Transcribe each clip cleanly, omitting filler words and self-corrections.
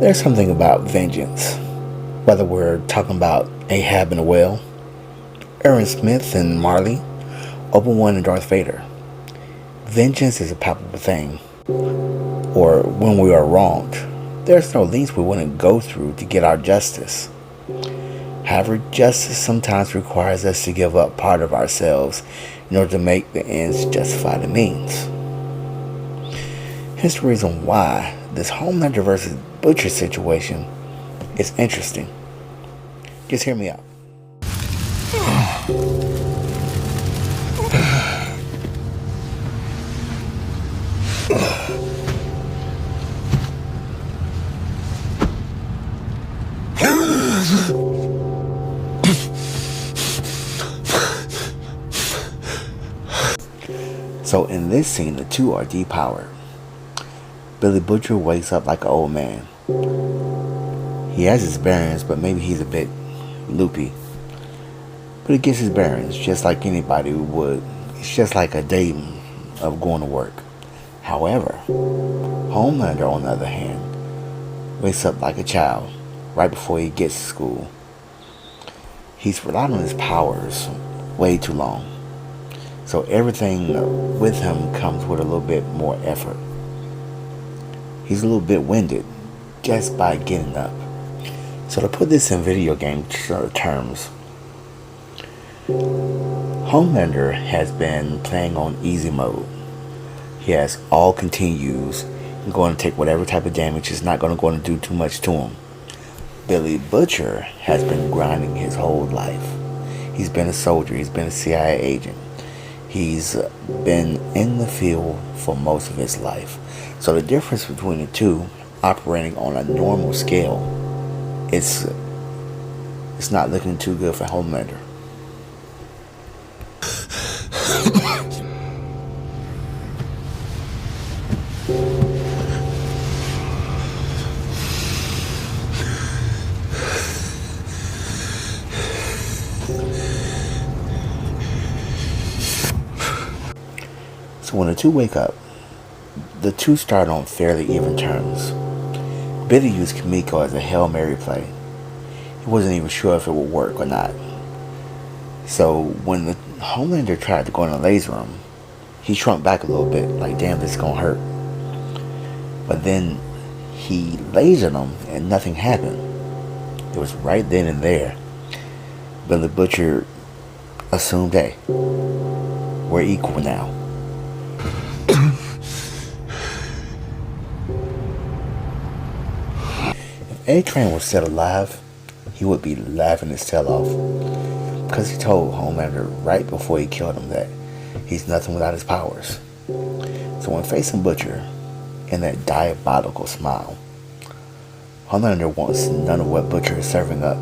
There's something about vengeance, whether we're talking about Ahab and the Whale, Aaron Smith and Marley, Obi-Wan and Darth Vader. Vengeance is a palpable thing, or when we are wronged. There's no lengths we wouldn't go through to get our justice. However, justice sometimes requires us to give up part of ourselves in order to make the ends justify the means. Here's the reason why this Homelander versus Butcher situation is interesting. Just hear me out. So in this scene, the two are depowered. Billy Butcher wakes up like an old man. He has his bearings, but maybe he's a bit loopy. But he gets his bearings just like anybody would. It's just like a day of going to work. However, Homelander, on the other hand, wakes up like a child right before he gets to school. He's relied on his powers way too long. So everything with him comes with a little bit more effort. He's a little bit winded just by getting up. So to put this in video game terms, Homelander has been playing on easy mode. He has all continues. He's going to take whatever type of damage. It's not going to do too much to him. Billy Butcher has been grinding his whole life. He's been a soldier. He's been a CIA agent. He's been in the field for most of his life. So the difference between the two, operating on a normal scale, it's not looking too good for Homelander. So when the two wake up, the two start on fairly even terms. Billy used Kimiko as a Hail Mary play. He wasn't even sure if it would work or not. So when the Homelander tried to go in the laser room, he shrunk back a little bit, like, damn, this is gonna hurt. But then he lasered him and nothing happened. It was right then and there. Billy Butcher assumed, hey, we're equal now. If A-Train was still alive, he would be laughing his tail off, because he told Homelander right before he killed him that he's nothing without his powers. So when facing Butcher in that diabolical smile, Homelander wants none of what Butcher is serving up.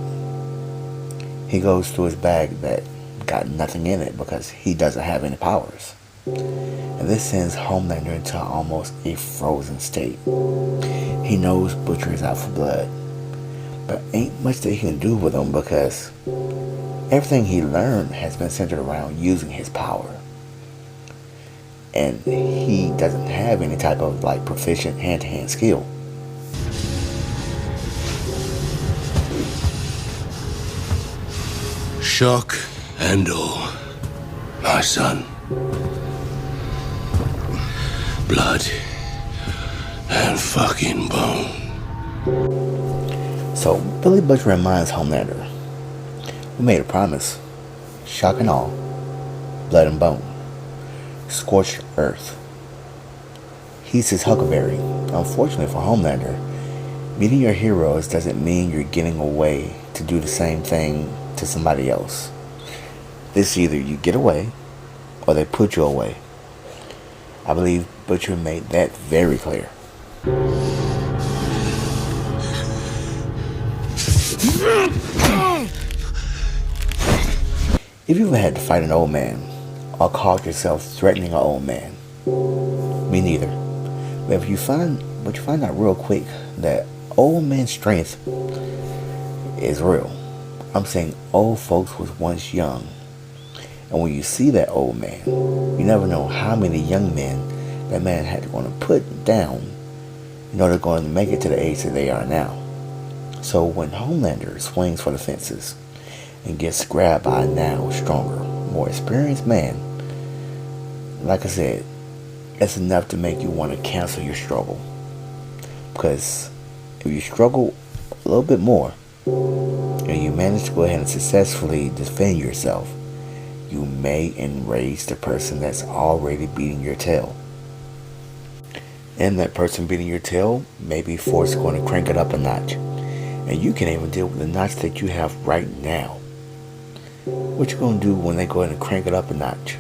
He goes through his bag that got nothing in it because he doesn't have any powers. And this sends Homelander into almost a frozen state. He knows Butcher is out for blood, but ain't much that he can do with him because everything he learned has been centered around using his power. And he doesn't have any type of proficient hand-to-hand skill. Shock and awe, my son. Blood and fucking bone. So Billy Butcher reminds Homelander, we made a promise. Shock and awe, blood and bone, scorched earth. He's his huckleberry. Unfortunately for Homelander, meeting your heroes doesn't mean you're getting away to do the same thing to somebody else. This either you get away or they put you away. I believe Butcher made that very clear. If you've ever had to fight an old man or called yourself threatening an old man, me neither. But you find out real quick that old man's strength is real. I'm saying old folks was once young. And when you see that old man, you never know how many young men that man had to put down they're going to make it to the age that they are now. So when Homelander swings for the fences and gets grabbed by a now stronger, more experienced man, like I said, it's enough to make you want to cancel your struggle. Because if you struggle a little bit more and you manage to go ahead and successfully defend yourself, you may enrage the person that's already beating your tail. And that person beating your tail may be forced going to crank it up a notch. And you can't even deal with the notch that you have right now. What you going to do when they go ahead and crank it up a notch?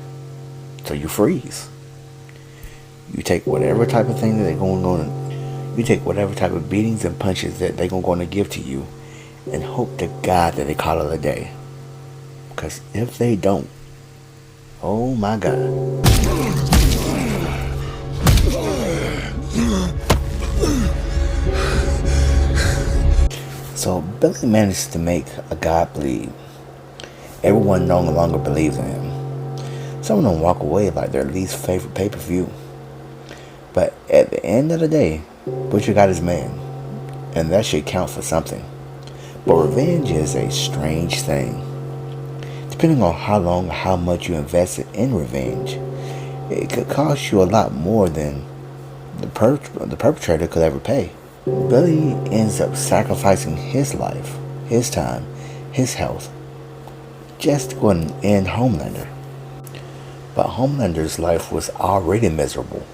So you freeze. You take whatever type of thing that they're going on. You take whatever type of beatings and punches that they're going to give to you, and hope to God that they call it a day. Because if they don't, oh my God. So Billy managed to make a god bleed. Everyone no longer believes in him. Some of them walk away like their least favorite pay-per-view. But at the end of the day, Butcher got his man, and that should count for something. But revenge is a strange thing. Depending on how long or how much you invested in revenge, it could cost you a lot more than the perpetrator could ever pay. Billy ends up sacrificing his life, his time, his health, just to go and end Homelander. But Homelander's life was already miserable.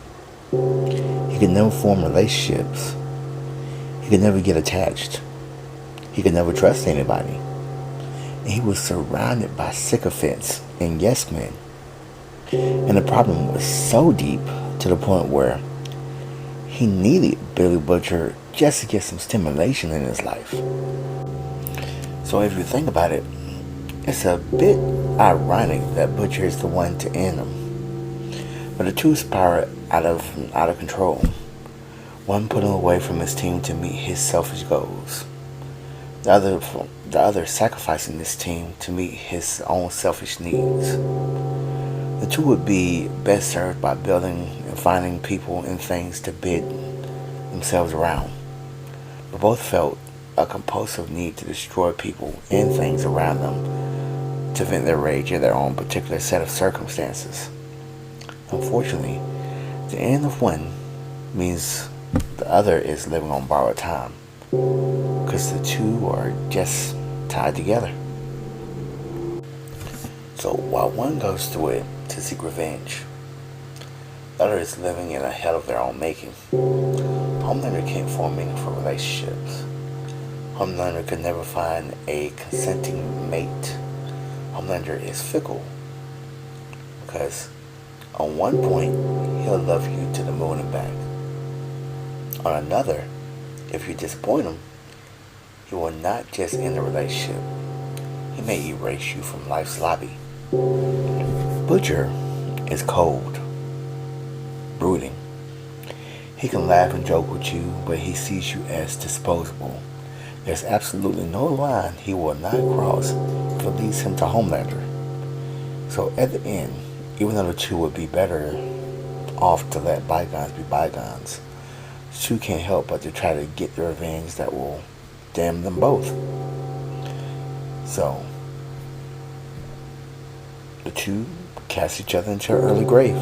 He could never form relationships. He could never get attached. He could never trust anybody. And he was surrounded by sycophants and yes men. And the problem was so deep to the point where he needed Billy Butcher just to get some stimulation in his life. So if you think about it, it's a bit ironic that Butcher is the one to end him. But the two spiral out of control. One put him away from his team to meet his selfish goals. The other sacrificing this team to meet his own selfish needs. The two would be best served by building and finding people and things to bid themselves around. But both felt a compulsive need to destroy people and things around them to vent their rage in their own particular set of circumstances. Unfortunately, the end of one means the other is living on borrowed time, because the two are just tied together. So while one goes through it to seek revenge, the other is living in a hell of their own making. Homelander can't form meaningful relationships. Homelander could never find a consenting mate. Homelander is fickle, because on one point he'll love you to the moon and back. On another, if you disappoint him, he will not just end the relationship, he may erase you from life's lobby. Butcher is cold, brooding. He can laugh and joke with you, but he sees you as disposable. There's absolutely no line he will not cross if it leads him to Homelander. So at the end, even though the two would be better off to let bygones be bygones, the two can't help but to try to get the revenge that will damn them both. So the two cast each other into an early grave.